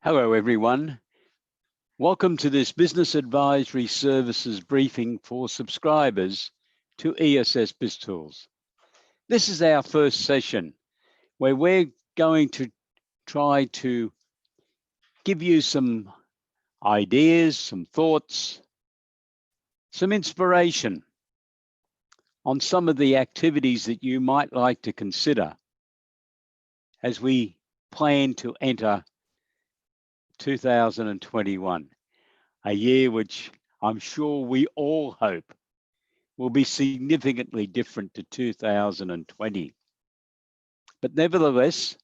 Hello, everyone. Welcome to this Business Advisory Services briefing for subscribers to ESS BIZTOOLS. This is our first session where we're going to try to give you some ideas, some thoughts, some inspiration on some of the activities that you might like to consider as we plan to enter 2021, a year which I'm sure we all hope will be significantly different to 2020. But nevertheless,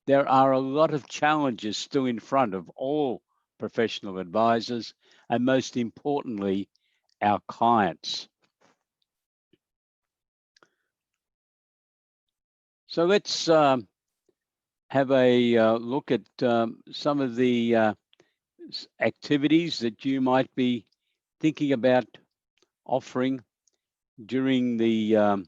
there are a lot of challenges still in front of all professional advisors, and most importantly, our clients. So let's have a look at some of the activities that you might be thinking about offering during the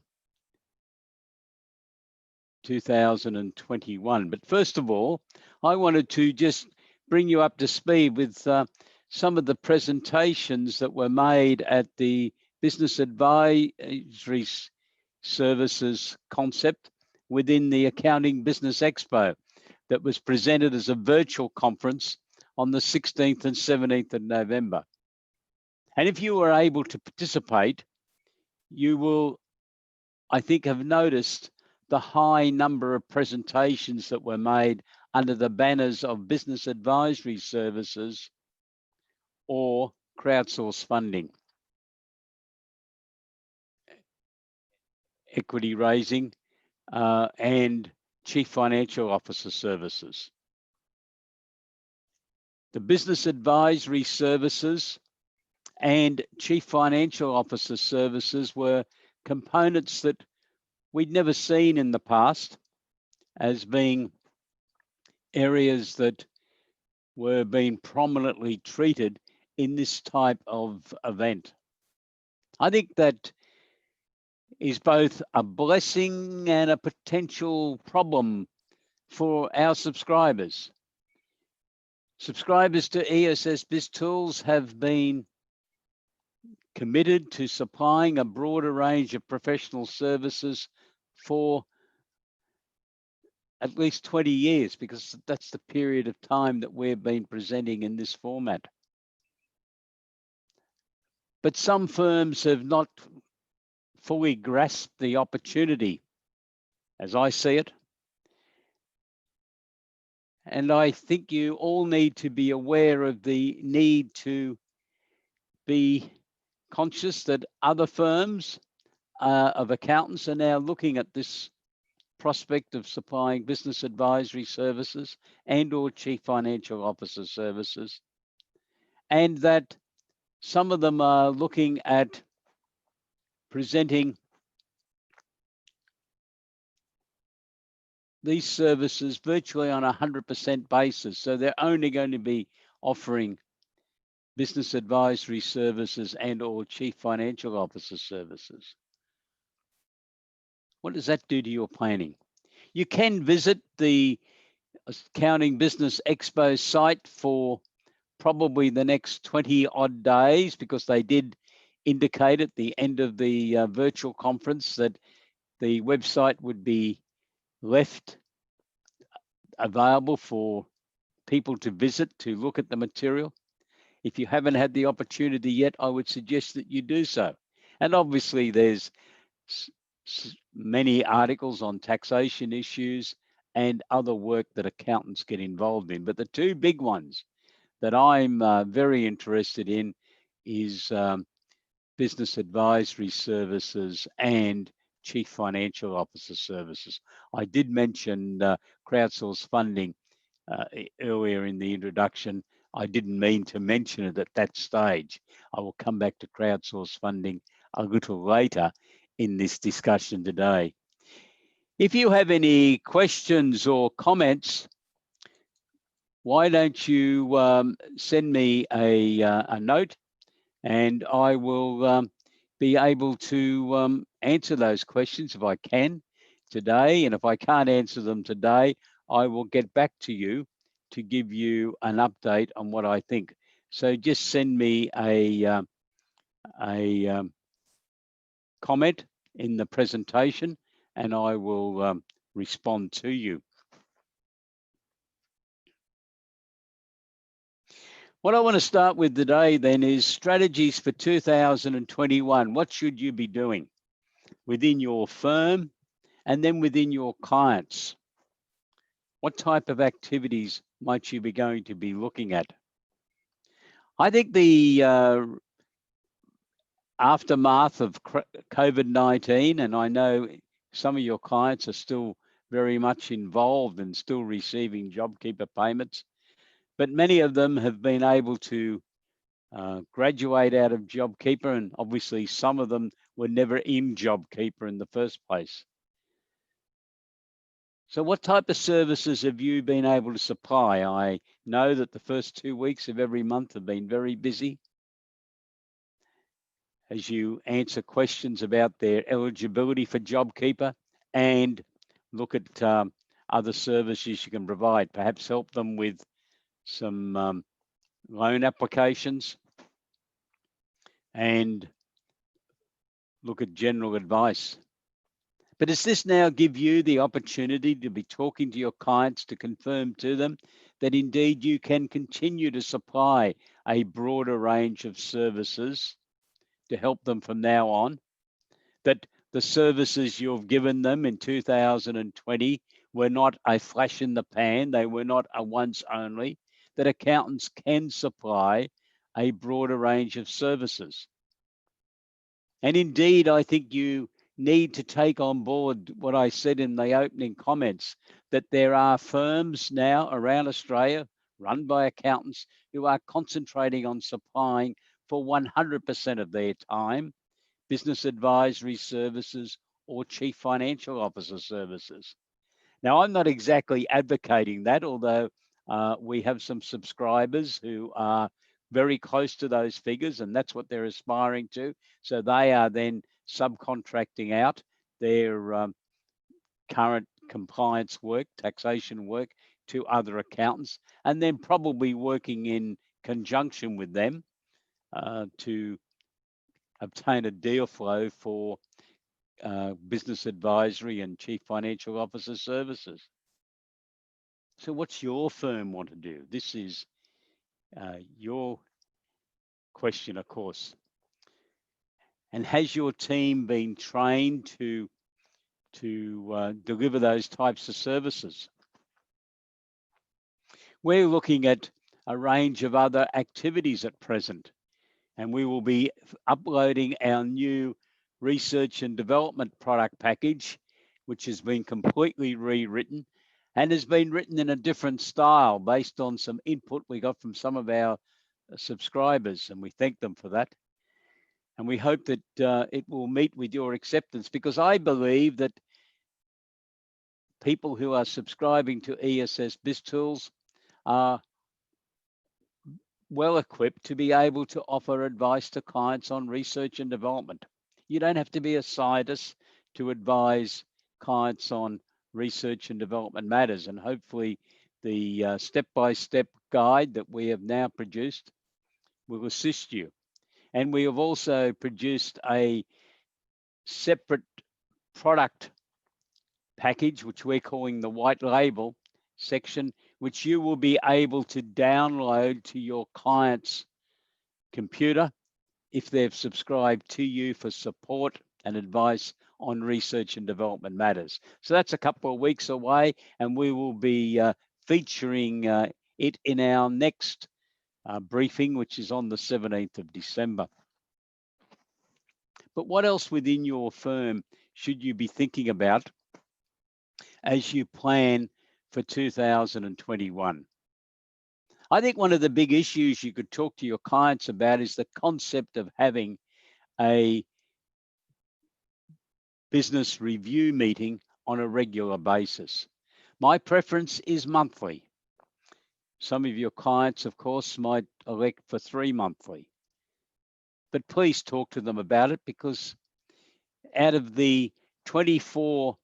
2021. But first of all, I wanted to just bring you up to speed with some of the presentations that were made at the Business Advisory Services concept within the Accounting Business Expo that was presented as a virtual conference on the 16th and 17th of November. And if you were able to participate, you will, I think, have noticed the high number of presentations that were made under the banners of Business Advisory Services or Crowdsource Funding, Equity Raising, and Chief Financial Officer Services. The Business Advisory Services and Chief Financial Officer Services were components that we'd never seen in the past as being areas that were being prominently treated in this type of event. I think that is both a blessing and a potential problem for our subscribers. Subscribers to ESS BIZTOOLS have been committed to supplying a broader range of professional services for at least 20 years, because that's the period of time that we've been presenting in this format. But some firms have not fully grasped the opportunity, as I see it. And I think you all need to be aware of the need to be conscious that other firms of accountants are now looking at this prospect of supplying business advisory services and or chief financial officer services, and that some of them are looking at presenting these services virtually on a 100% basis. So they're only going to be offering business advisory services and or chief financial officer services. What does that do to your planning? You can visit the Accounting Business Expo site for probably the next 20 odd days, because they did indicate at the end of the virtual conference that the website would be left available for people to visit to look at the material. If you haven't had the opportunity yet, I would suggest that you do so. And obviously there's many articles on taxation issues and other work that accountants get involved in. But the two big ones that I'm very interested in is business advisory services and chief financial officer services. I did mention Crowdsource Funding earlier in the introduction. I didn't mean to mention it at that stage. I will come back to Crowdsource Funding a little later in this discussion today. If you have any questions or comments, why don't you send me a note, and I will be able to answer those questions if I can today. And if I can't answer them today, I will get back to you to give you an update on what I think. So just send me a comment in the presentation and I will respond to you. What I want to start with today then is strategies for 2021. What should you be doing within your firm and then within your clients? What type of activities might you be going to be looking at? I think the aftermath of COVID-19, and I know some of your clients are still very much involved and still receiving JobKeeper payments, but many of them have been able to graduate out of JobKeeper, and obviously some of them were never in JobKeeper in the first place. So what type of services have you been able to supply? I know that the first 2 weeks of every month have been very busy as you answer questions about their eligibility for JobKeeper and look at other services you can provide, perhaps help them with some loan applications and look at general advice. But does this now give you the opportunity to be talking to your clients to confirm to them that indeed you can continue to supply a broader range of services to help them from now on, that the services you've given them in 2020 were not a flash in the pan, they were not a once only, that accountants can supply a broader range of services. And indeed, I think you need to take on board what I said in the opening comments, that there are firms now around Australia run by accountants who are concentrating on supplying for 100% of their time business advisory services or chief financial officer services. Now, I'm not exactly advocating that, although we have some subscribers who are very close to those figures, and that's what they're aspiring to. So they are then subcontracting out their current compliance work, taxation work, to other accountants, and then probably working in conjunction with them to obtain a deal flow for business advisory and chief financial officer services. So what's your firm want to do? This is your question, of course. And has your team been trained to deliver those types of services? We're looking at a range of other activities at present, and we will be uploading our new research and development product package, which has been completely rewritten and has been written in a different style based on some input we got from some of our subscribers, and we thank them for that. And we hope that it will meet with your acceptance, because I believe that people who are subscribing to ESS BIZTOOLS are well equipped to be able to offer advice to clients on research and development. You don't have to be a scientist to advise clients on research and development matters, and hopefully the step-by-step guide that we have now produced will assist you. And we have also produced a separate product package, which we're calling the white label section, which you will be able to download to your client's computer if they've subscribed to you for support and advice on research and development matters. So that's a couple of weeks away, and we will be featuring it in our next briefing, which is on the 17th of December. But what else within your firm should you be thinking about as you plan for 2021? I think one of the big issues you could talk to your clients about is the concept of having a business review meeting on a regular basis. My preference is monthly. Some of your clients, of course, might elect for 3 monthly. But please talk to them about it, because out of the 24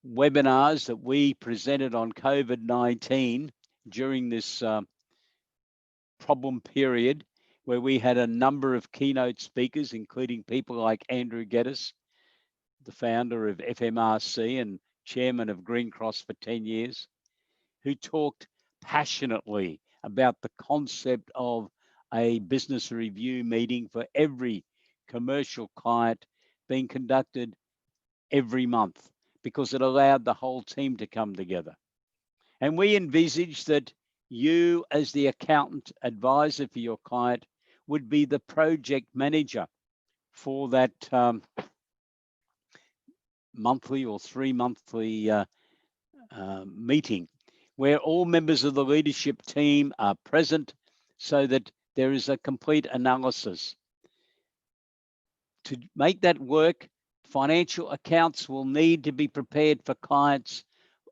webinars that we presented on COVID-19 during this problem period, where we had a number of keynote speakers, including people like Andrew Geddes, the founder of FMRC and chairman of Green Cross for 10 years, who talked passionately about the concept of a business review meeting for every commercial client being conducted every month, because it allowed the whole team to come together. And we envisaged that you, as the accountant advisor for your client, would be the project manager for that monthly or 3-monthly meeting, where all members of the leadership team are present, so that there is a complete analysis. To make that work, financial accounts will need to be prepared for clients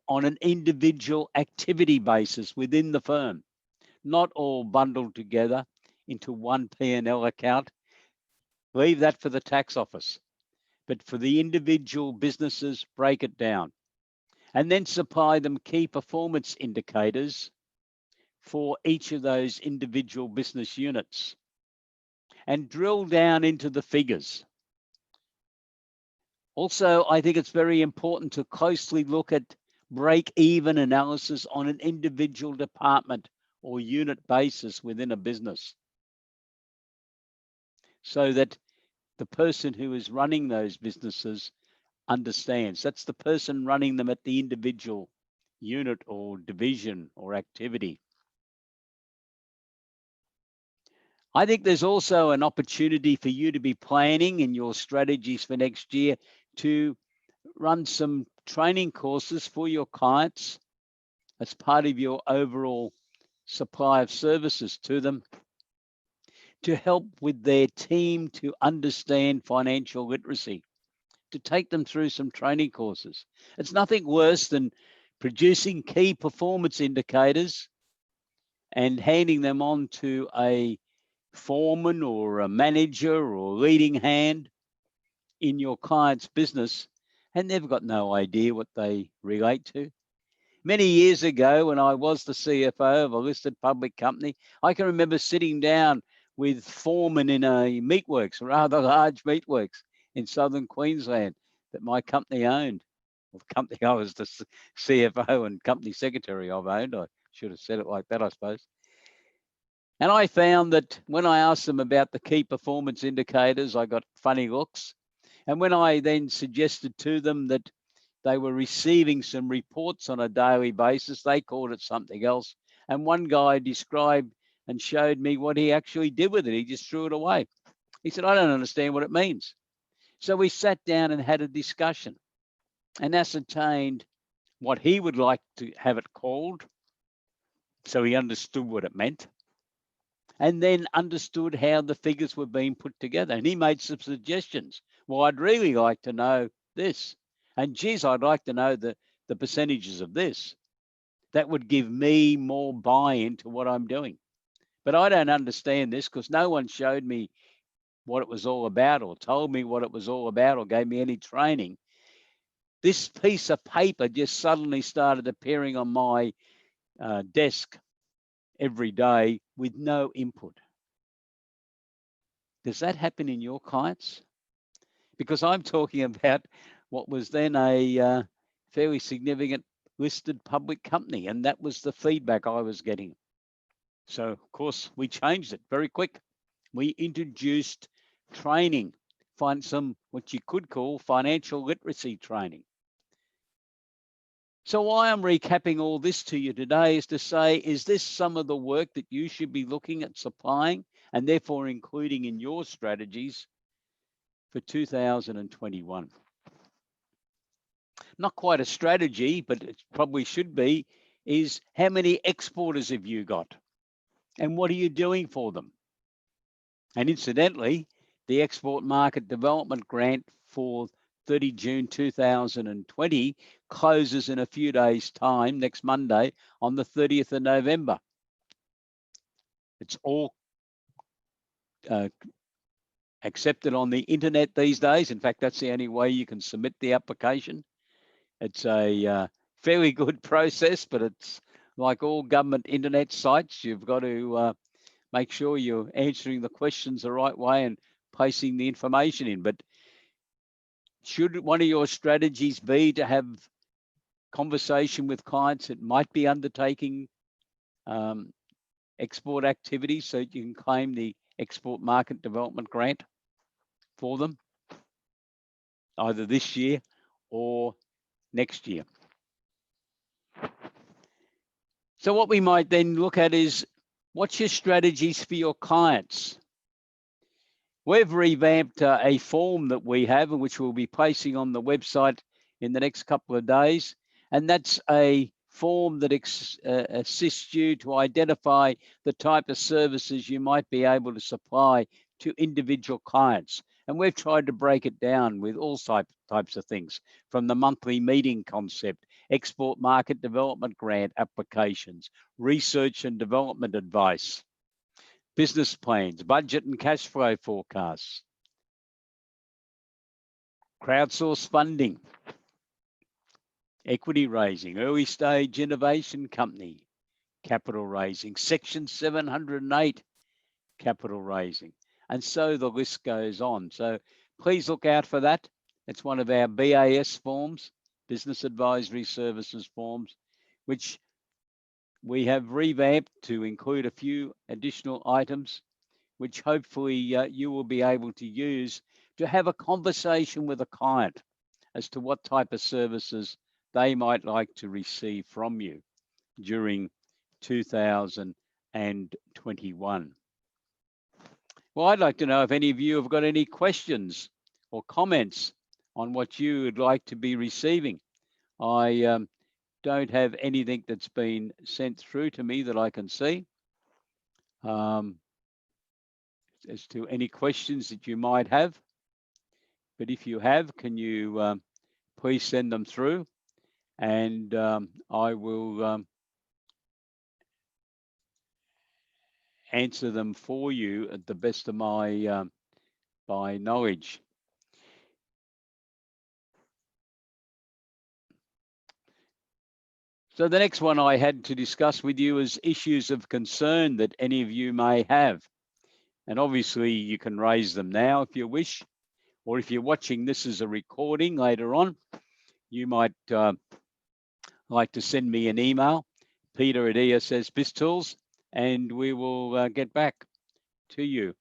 on an individual activity basis within the firm, not all bundled together into one P&L account. Leave that for the tax office. But for the individual businesses, break it down. And then supply them key performance indicators for each of those individual business units. And drill down into the figures. Also, I think it's very important to closely look at break-even analysis on an individual department or unit basis within a business, so that the person who is running those businesses understands. That's the person running them at the individual unit or division or activity. I think there's also an opportunity for you to be planning in your strategies for next year to run some training courses for your clients as part of your overall supply of services to them, to help with their team to understand financial literacy, to take them through some training courses. It's nothing worse than producing key performance indicators and handing them on to a foreman or a manager or leading hand in your client's business, and they've got no idea what they relate to. Many years ago, when I was the CFO of a listed public company, I can remember sitting down with foremen in a meatworks, a rather large meatworks in southern Queensland that my company owned. Well, the company I was the CFO and company secretary of owned. I should have said it like that, I suppose. And I found that when I asked them about the key performance indicators, I got funny looks. And when I then suggested to them that they were receiving some reports on a daily basis, they called it something else. And one guy described and showed me what he actually did with it. He just threw it away. He said, I don't understand what it means. So we sat down and had a discussion and ascertained what he would like to have it called, so he understood what it meant, and then understood how the figures were being put together. And he made some suggestions. Well, I'd really like to know this. And geez, I'd like to know the percentages of this. That would give me more buy-in to what I'm doing. But I don't understand this because no one showed me what it was all about or told me what it was all about or gave me any training. This piece of paper just suddenly started appearing on my desk every day with no input. Does that happen in your clients? Because I'm talking about what was then a fairly significant listed public company, and that was the feedback I was getting. So, of course, we changed it very quick. We introduced training, find some what you could call financial literacy training. So why I'm recapping all this to you today is to say, is this some of the work that you should be looking at supplying and therefore including in your strategies for 2021? Not quite a strategy, but it probably should be, is how many exporters have you got? And what are you doing for them? And incidentally, the Export Market Development Grant for 30 June 2020 closes in a few days' time, next Monday, on the 30th of November. It's all accepted on the internet these days. In fact, that's the only way you can submit the application. It's a fairly good process, but it's like all government internet sites, you've got to make sure you're answering the questions the right way and placing the information in. But should one of your strategies be to have conversation with clients that might be undertaking export activities so you can claim the export market development grant for them, either this year or next year? So what we might then look at is, what's your strategies for your clients? We've revamped a form that we have, which we'll be placing on the website in the next couple of days. And that's a form that assists you to identify the type of services you might be able to supply to individual clients. And we've tried to break it down with all types of things, from the monthly meeting concept, export market development grant applications, research and development advice, business plans, budget and cash flow forecasts, crowdsource funding, equity raising, early stage innovation company, capital raising, Section 708 capital raising, and so the list goes on. So please look out for that. It's one of our BAS forms, Business Advisory Services forms, which we have revamped to include a few additional items, which hopefully you will be able to use to have a conversation with a client as to what type of services they might like to receive from you during 2021. Well, I'd like to know if any of you have got any questions or comments on what you would like to be receiving. I don't have anything that's been sent through to me that I can see. As to any questions that you might have. But if you have, can you please send them through, and I will answer them for you at the best of my knowledge. So the next one I had to discuss with you is issues of concern that any of you may have. And obviously you can raise them now if you wish, or if you're watching this as a recording later on, you might like to send me an email, peter@ESS BIZTOOLS, and we will get back to you.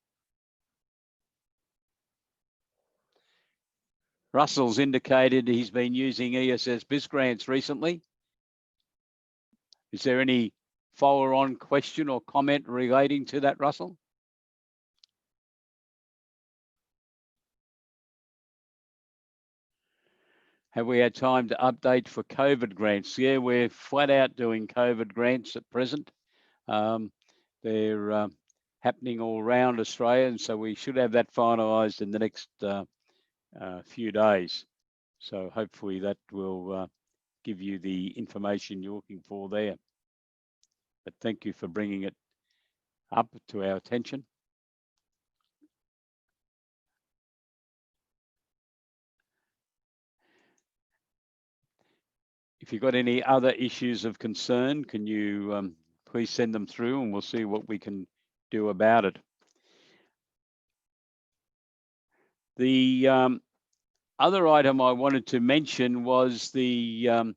Russell's indicated he's been using ESS BizGrants recently. Is there any follow-on question or comment relating to that, Russell? Have we had time to update for COVID grants? Yeah, we're flat out doing COVID grants at present. They're happening all around Australia, and so we should have that finalised in the next few days. So hopefully that will give you the information you're looking for there. But thank you for bringing it up to our attention. If you've got any other issues of concern, can you please send them through, and we'll see what we can do about it. The other item I wanted to mention was the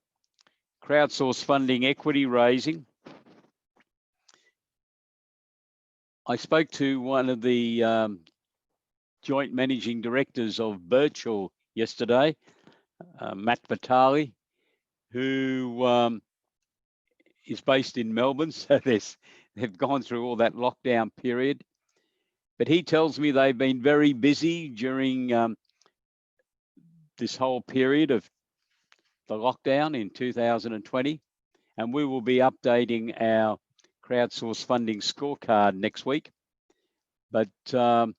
crowdsource funding equity raising. I spoke to one of the joint managing directors of Birchall yesterday, Matt Vitale, who is based in Melbourne, so they've gone through all that lockdown period. But he tells me they've been very busy during this whole period of the lockdown in 2020, and we will be updating our crowdsource funding scorecard next week. But the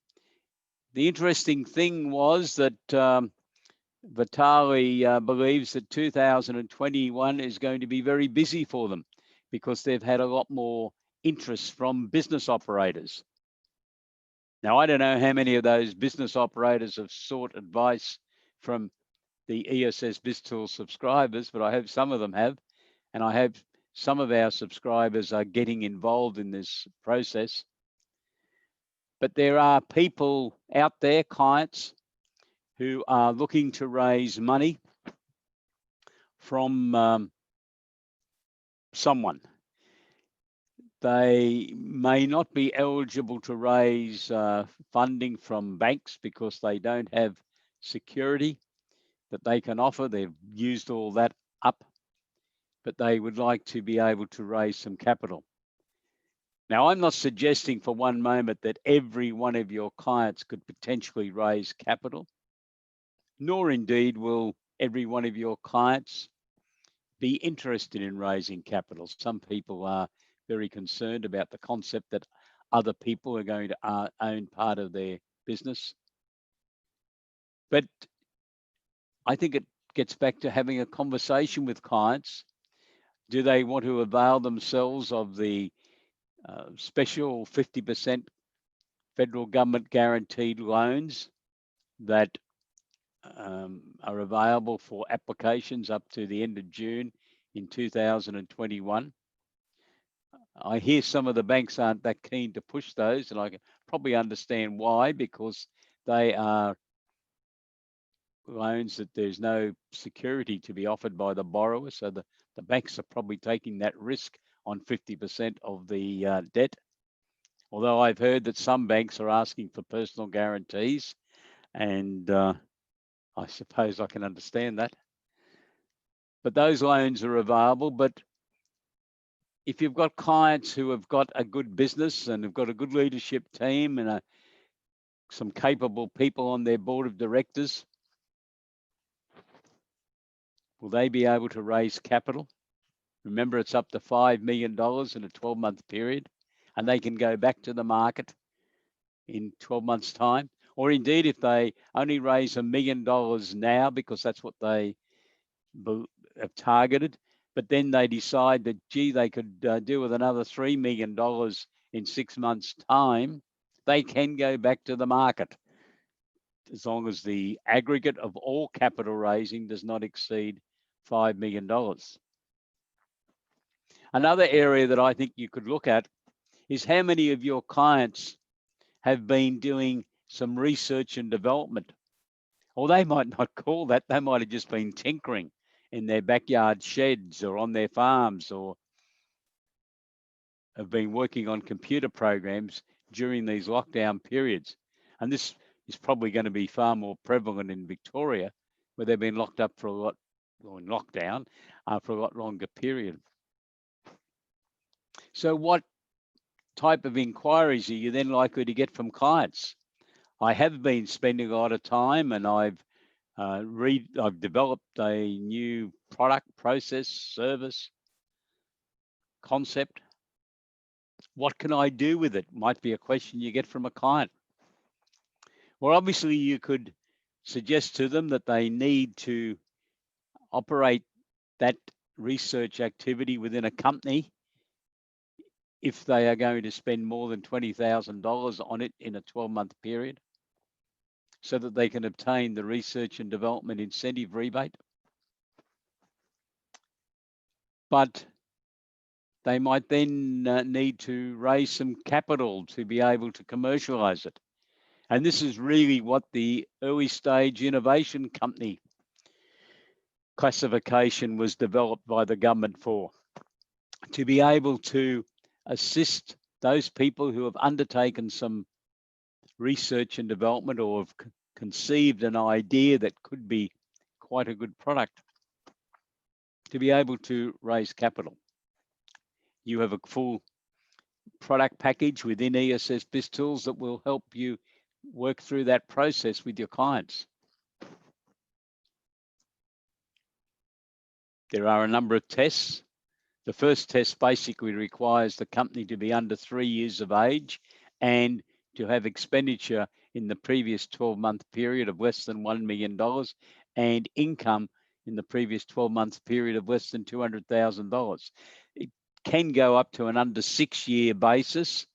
interesting thing was that Vitale believes that 2021 is going to be very busy for them because they've had a lot more interest from business operators. Now, I don't know how many of those business operators have sought advice from the ESS BizTools subscribers, but I hope some of them have, and I hope some of our subscribers are getting involved in this process. But there are people out there, clients, who are looking to raise money from someone. They may not be eligible to raise funding from banks because they don't have security that they can offer. They've used all that up, but they would like to be able to raise some capital. Now, I'm not suggesting for one moment that every one of your clients could potentially raise capital, nor indeed will every one of your clients be interested in raising capital. Some people are very concerned about the concept that other people are going to own part of their business. But I think it gets back to having a conversation with clients. Do they want to avail themselves of the special 50% federal government guaranteed loans that are available for applications up to the end of June in 2021? I hear some of the banks aren't that keen to push those, and I can probably understand why, because they are loans that there's no security to be offered by the borrower. So the banks are probably taking that risk on 50% of the debt. Although I've heard that some banks are asking for personal guarantees, and I suppose I can understand that. But those loans are available. But if you've got clients who have got a good business and have got a good leadership team and some capable people on their board of directors, will they be able to raise capital? Remember, it's up to $5 million in a 12-month period, and they can go back to the market in 12 months' time. Or indeed, if they only raise $1 million now, because that's what they have targeted, but then they decide that, gee, they could do with another $3 million in 6 months' time, they can go back to the market, as long as the aggregate of all capital raising does not exceed $5 million. Another area that I think you could look at is how many of your clients have been doing some research and development. Or they might not call that, they might have just been tinkering in their backyard sheds or on their farms, or have been working on computer programs during these lockdown periods. And this is probably going to be far more prevalent in Victoria, where they've been locked up for a lot, or in lockdown for a lot longer period. So what type of inquiries are you then likely to get from clients? I have been spending a lot of time, and I've developed a new product, process, service, concept. What can I do with it? Might be a question you get from a client. Well, obviously you could suggest to them that they need to operate that research activity within a company if they are going to spend more than $20,000 on it in a 12-month period, so that they can obtain the research and development incentive rebate. But they might then need to raise some capital to be able to commercialize it. And this is really what the early stage innovation company classification was developed by the government for, to be able to assist those people who have undertaken some research and development, or have conceived an idea that could be quite a good product, to be able to raise capital. You have a full product package within ESS BIZTOOLS that will help you work through that process with your clients. There are a number of tests. The first test basically requires the company to be under 3 years of age and to have expenditure in the previous 12-month period of less than $1 million and income in the previous 12-month period of less than $200,000. It can go up to an under 6-year basis,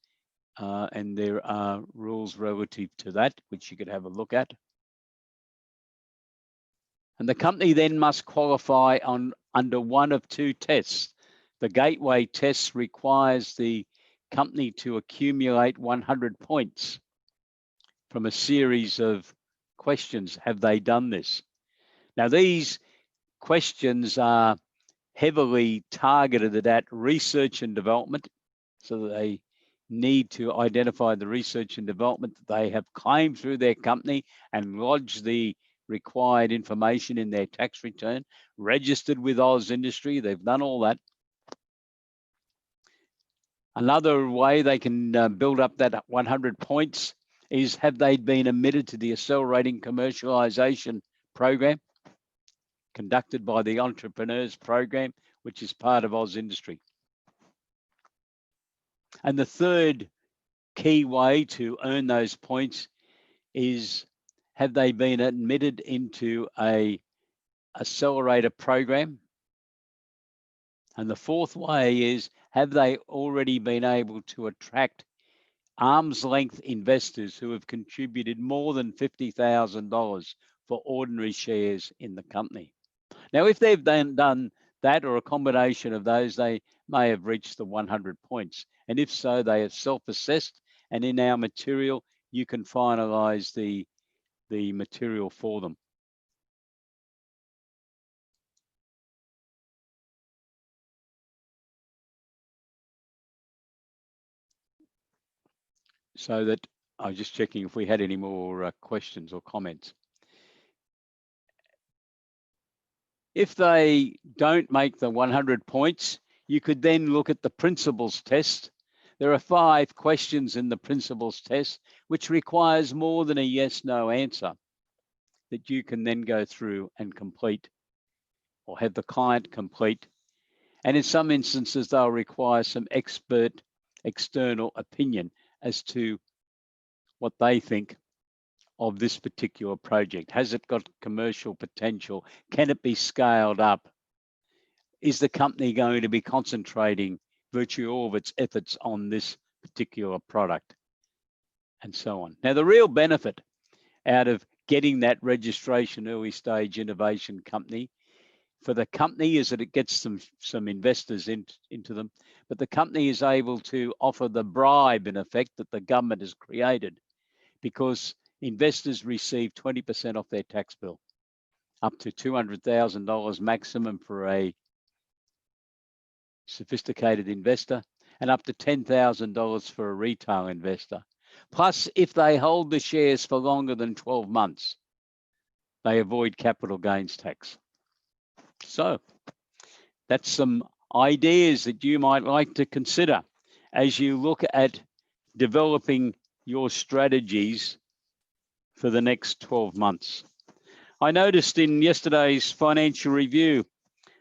and there are rules relative to that, which you could have a look at. And the company then must qualify under one of two tests. The gateway test requires the company to accumulate 100 points from a series of questions. Have they done this? Now, these questions are heavily targeted at research and development, so that they need to identify the research and development that they have claimed through their company and lodge the required information in their tax return, registered with Oz Industry. They've done all that. Another way they can build up that 100 points is, have they been admitted to the Accelerating Commercialization Program conducted by the Entrepreneurs Program, which is part of Oz Industry. And the third key way to earn those points is, have they been admitted into a accelerator program? And the fourth way is, have they already been able to attract arm's length investors who have contributed more than $50,000 for ordinary shares in the company? Now, if they've done that or a combination of those, they may have reached the 100 points. And if so, they have self-assessed, and in our material, you can finalize the material for them. So that, I was just checking if we had any more questions or comments. If they don't make the 100 points, you could then look at the principles test. There are 5 questions in the principles test, which requires more than a yes/no answer, that you can then go through and complete, or have the client complete. And in some instances, they'll require some expert external opinion as to what they think of this particular project. Has it got commercial potential? Can it be scaled up? Is the company going to be concentrating virtually all of its efforts on this particular product? And so on. Now, the real benefit out of getting that registration early stage innovation company for the company is that it gets some investors into them, but the company is able to offer the bribe, in effect, that the government has created, because investors receive 20% off their tax bill, up to $200,000 maximum for a sophisticated investor, and up to $10,000 for a retail investor. Plus, if they hold the shares for longer than 12 months, they avoid capital gains tax. So that's some ideas that you might like to consider as you look at developing your strategies for the next 12 months. I noticed in yesterday's Financial Review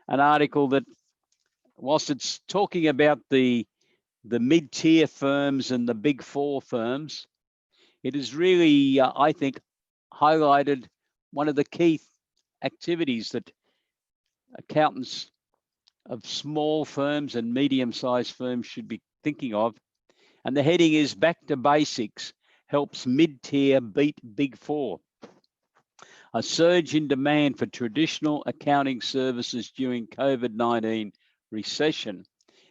an article that, whilst it's talking about the mid-tier firms and the big 4 firms, it is really, I think, highlighted one of the key activities that accountants of small firms and medium-sized firms should be thinking of. And the heading is, Back to Basics Helps Mid-Tier Beat Big 4. A surge in demand for traditional accounting services during COVID-19 recession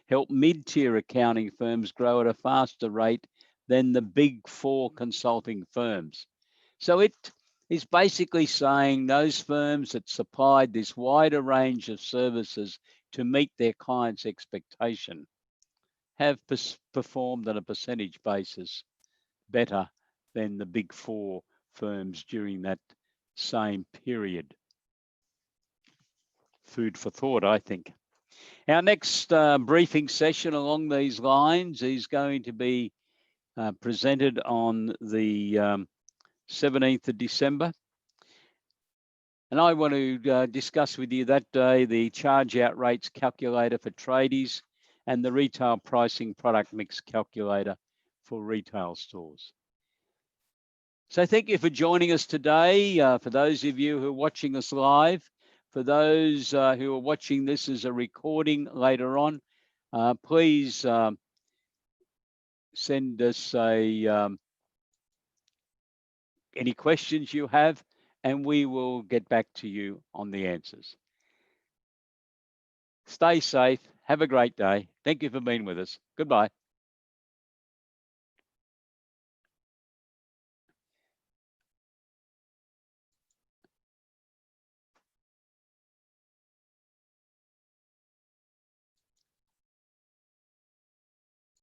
helped mid-tier accounting firms grow at a faster rate than the big 4 consulting firms. So it is basically saying those firms that supplied this wider range of services to meet their clients' expectation have performed on a percentage basis better than the big 4 firms during that same period. Food for thought, I think. Our next briefing session along these lines is going to be presented on the 17th of December. And I want to discuss with you that day the charge out rates calculator for tradies and the retail pricing product mix calculator for retail stores. So thank you for joining us today. For those of you who are watching us live, for those who are watching this as a recording later on, please send us any questions you have, and we will get back to you on the answers. Stay safe Have a great day. Thank you for being with us. Goodbye.